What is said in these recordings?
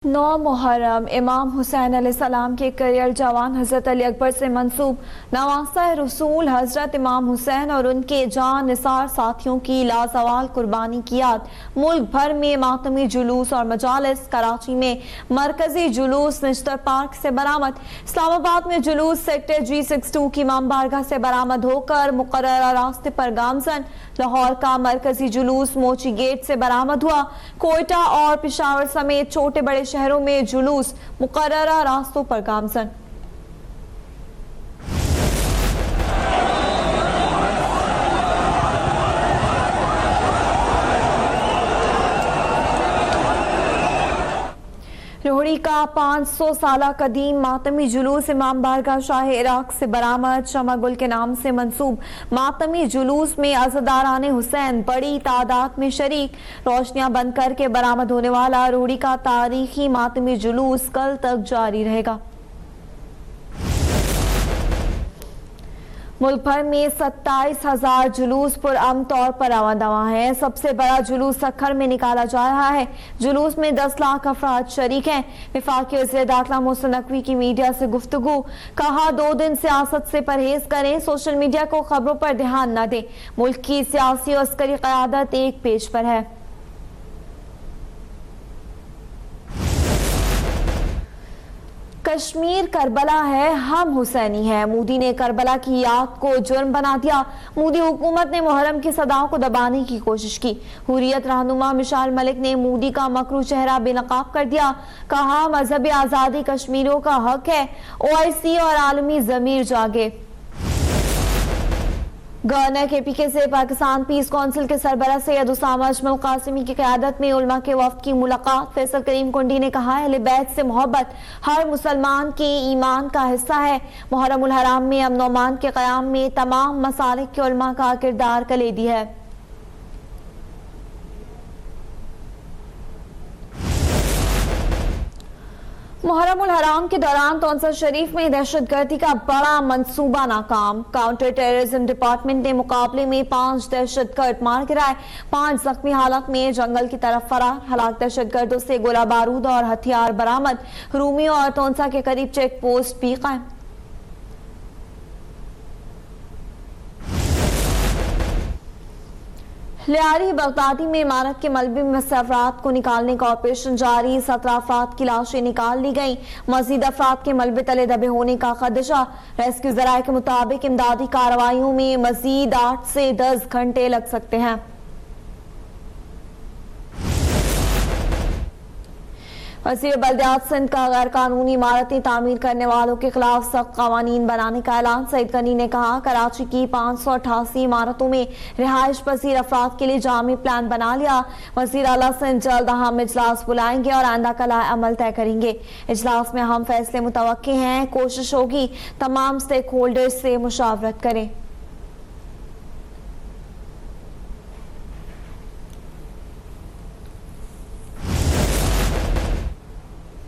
9 मुहर्रम इमाम हुसैन अलैहिस्सलाम के करियर जवान हजरत अली अकबर से मंसूब नवासा रसूल हजरत इमाम हुसैन और उनके जान निसार साथियों की लाजवाल कुर्बानी की याद मुल्क भर में मातमी जुलूस और मजालिस। कराची में मरकजी जुलूस निश्तर पार्क से बरामद, इस्लामाबाद में जुलूस सेक्टर G62 की इमाम बारगाह से बरामद होकर मुकर्ररा रास्ते पर गामजन। लाहौर का मरकजी जुलूस मोची गेट से बरामद हुआ। कोयटा और पेशावर समेत छोटे बड़े शहरों में जुलूस मुकर्ररा रास्तों पर गामजन। रोहड़ी का 500 साला कदीम मातमी जुलूस इमाम बारगाह शाह इराक से बरामद। शमा गुल के नाम से मंसूब मातमी जुलूस में अज़ादाराने हुसैन बड़ी तादाद में शरीक। रोशनियां बंद करके बरामद होने वाला रोहड़ी का तारीखी मातमी जुलूस कल तक जारी रहेगा। मुल्क भर में 27,000 जुलूस पुरअमन तौर पर रवां दवा है। सबसे बड़ा जुलूस सखर में निकाला जा रहा है। जुलूस में 10 लाख अफराद शरीक हैं। वफाकी वज़ीर दाखिला मोहसिन नकवी की मीडिया से गुफ्तगू, कहा 2 दिन सियासत से परहेज करें, सोशल मीडिया को खबरों पर ध्यान न दें। मुल्क की सियासी और अस्करी क़यादत एक पेज पर है। कश्मीर करबला है, हम हुसैनी हैं। मोदी ने करबला की याद को जुर्म बना दिया। मोदी हुकूमत ने मुहर्रम की सदाओं को दबाने की कोशिश की। हुर्रियत रहनुमा मिसाल मलिक ने मोदी का मकरू चेहरा बेनकाब कर दिया। कहा मजहबी आज़ादी कश्मीरियों का हक है, OIC और आलमी ज़मीर जागे। गवर्नर KPK से पाकिस्तान पीस काउंसिल के सरबराह सैयद उसामा अजमल कासिमी की क़यादत में उलमा के वफ़द की मुलाकात। फैसल करीम कुंडी ने कहा अहले बैत से मोहब्बत हर मुसलमान के ईमान का हिस्सा है। मुहर्रम उल हराम में अमन और अमान के क़याम में तमाम मसालिक के उलमा का किरदार कलीदी है। मुहर्रम उल हराम के दौरान तौंसा शरीफ में दहशतगर्दी का बड़ा मंसूबा नाकाम। काउंटर टेररिज्म डिपार्टमेंट ने मुकाबले में 5 दहशतगर्द मार गिराए, 5 जख्मी हालत में जंगल की तरफ फरार। हलाक दहशतगर्दों से गोला बारूद और हथियार बरामद। रूमियों और तौंसा के करीब चेक पोस्ट भी कायम। लियारी बगदादी में इमारत के मलबे में फंसे अफराद को निकालने का ऑपरेशन जारी। 17 अफराद की लाशें निकाल ली गई। मजीद अफराद के मलबे तले दबे होने का खदशा। रेस्क्यू ज़राए के मुताबिक इमदादी कार्रवाइयों में मजीद 8 से 10 घंटे लग सकते हैं। वज़ीर बल्दियात सिंध का गैर कानूनी इमारतें तामीर करने वालों के खिलाफ सख्त कानून बनाने का ऐलान। सईद गनी ने कहा कराची की 588 इमारतों में रिहाइश पजीर अफराद के लिए जामी प्लान बना लिया। वज़ीर आला सिंध जल्द अहम इजलास बुलाएंगे और आइंदा का अमल तय करेंगे। इजलास में अहम फैसले मुतवक्के हैं। कोशिश होगी तमाम स्टेक होल्डर्स से मुशावरत करें।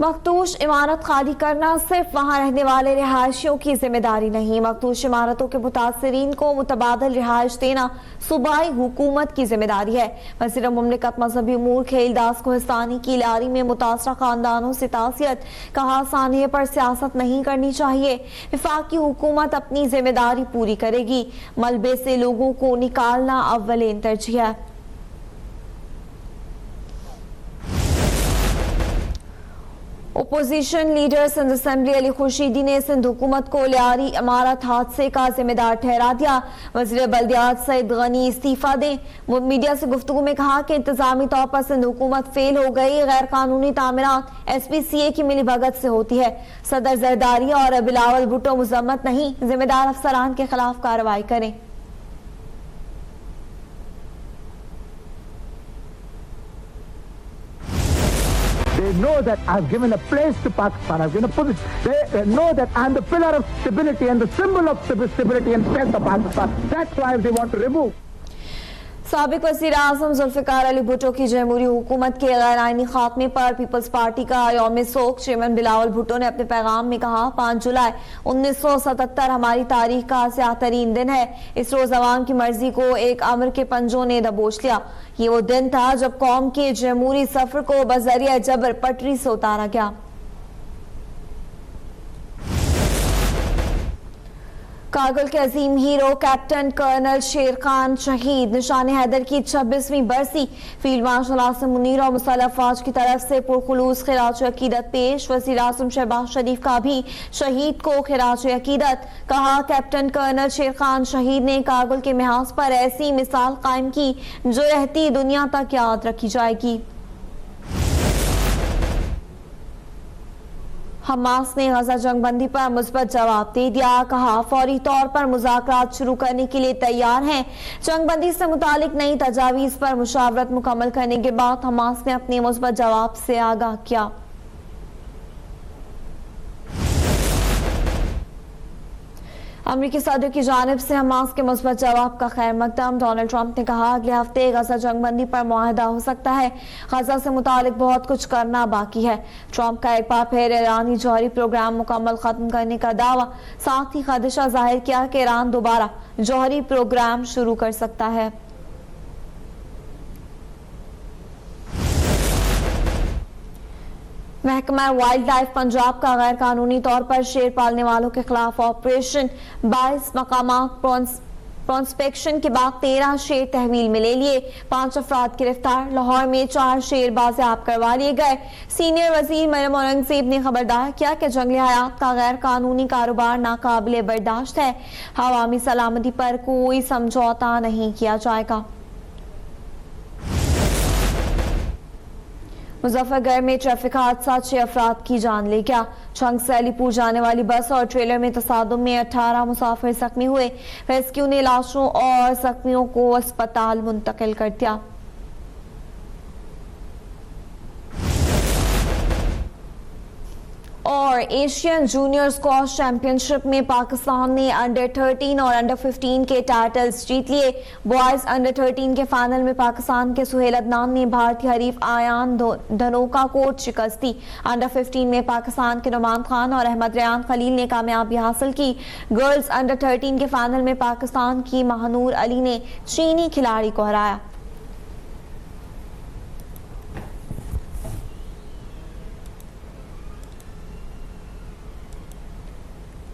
मखदूश इमारत खाली करना सिर्फ वहां रहने वाले रिहायशियों की जिम्मेदारी नहीं, मखदूश इमारतों के मुतासरीन को मुतबादल रिहाइश देना सूबाई हुकूमत की जिम्मेदारी है। वज़ीर मुमलिकत मजहबी उमूर खेलदास कोहिस्तानी की लियारी में मुतासरा खानदानों से तासियत, कहा सानिए पर सियासत नहीं करनी चाहिए। वफाकी हुकूमत अपनी जिम्मेदारी पूरी करेगी। मलबे से लोगों को निकालना अव्वलीन तरजीह है। Opposition leader Sindh assembly Ali Khurshidi ने सिंध हुकूमत को लियारी इमारत हादसे का जिम्मेदार ठहरा दिया। वज़ीर बल्दियात सईद गनी इस्तीफा दें। मीडिया से गुफ्तगू में कहा कि इंतजामी तौर पर सिंध हुकूमत फेल हो गई। गैर कानूनी तामीरात SPCA की मिली भगत से होती है। सदर जरदारी और बिलावल भुट्टो मुजम्मत नहीं, जिम्मेदार अफसरान के खिलाफ कार्रवाई करें। They know that I've given a place to Pakistan. I've given a position. They know that I'm the pillar of stability and the symbol of stability and strength of Pakistan. That's why they want to remove. साबिक वज़ीर आज़म जुल्फ़िकार अली भुट्टो की जमहूरी हुकूमत के गैर आइनी खात्मे पर पीपल्स पार्टी का यौम शोक। चेयरमैन बिलावल भुट्टो ने अपने पैगाम में कहा, 5 जुलाई 1977 हमारी तारीख का स्याह-तरीन दिन है। इस रोज अवाम की मर्जी को एक अमर के पंजों ने दबोच लिया। ये वो दिन था जब कौम के जमहूरी सफर को बजरिया जबर पटरी से उतारा गया। कारगिल के अजीम हीरो कैप्टन कर्नल शेर खान शहीद। निशान हैदर की 26वीं बरसी। फील्ड मार्शल आसिम मुनीर और मुसल्लह अफवाज की तरफ से पुरखुलूस खिराज अकीदत पेश। वज़ीर आज़म शहबाज शरीफ का भी शहीद को खिराज अकीदत। कहा, कैप्टन कर्नल शेर खान शहीद ने कारगिल के मिहाज पर ऐसी मिसाल कायम की जो रहती दुनिया तक याद रखी जाएगी। हमास ने गजा जंगबंदी पर मुस्बत जवाब दे दिया। कहा, फौरी तौर पर मुज़ाकरात शुरू करने के लिए तैयार हैं। जंगबंदी से मुतालिक नई तजावीज़ पर मुशावरत मुकम्मल करने के बाद हमास ने अपने मुस्बत जवाब से आगाह किया। अमरीकी सदर की जानिब से हमास के मुस्बत जवाब का खैर मकदम। डोनाल्ड ट्रंप ने कहा, अगले हफ्ते गजा जंगबंदी पर मुआहदा हो सकता है। गजा से मुतालिक बहुत कुछ करना बाकी है। ट्रंप का एक बार फिर ईरानी जौहरी प्रोग्राम मुकम्मल खत्म करने का दावा। साथ ही खदशा जाहिर किया कि ईरान दोबारा जौहरी प्रोग्राम शुरू कर सकता है। महकमा वाइल्ड लाइफ पंजाब का गैर कानूनी तौर पर शेर पालने वालों के खिलाफ ऑपरेशन 22 मकामात प्रोस्पेक्शन के बाद 13 शेर तहवील में ले लिए। 5 अफराद गिरफ्तार। लाहौर में 4 शेर बाज़ेआब करवा लिए गए। सीनियर वजीर मरियम औरंगजेब ने खबरदार किया कि जंगली हयात का गैर कानूनी कारोबार नाकाबिले बर्दाश्त है। अवामी सलामती पर कोई समझौता नहीं किया जाएगा। मुजफ्फरगढ़ में ट्रैफिक हादसा, 6 अफराद की जान ले गया। छंग से अलीपुर जाने वाली बस और ट्रेलर में तसादुम में 18 मुसाफिर जख्मी हुए। रेस्क्यू ने लाशों और जख्मियों को अस्पताल मुंतकिल कर दिया। और एशियन जूनियर स्क्वॉश चैंपियनशिप में पाकिस्तान ने अंडर 13 और अंडर 15 के टाइटल्स जीत लिए। बॉयज अंडर 13 के फाइनल में पाकिस्तान के सुहेल अदनान ने भारतीय हरीफ आयान धनोका को शिकस्त दी। अंडर 15 में पाकिस्तान के नुमान खान और अहमद रेयान खलील ने कामयाबी हासिल की। गर्ल्स अंडर 13 के फाइनल में पाकिस्तान की महानूर अली ने चीनी खिलाड़ी को हराया।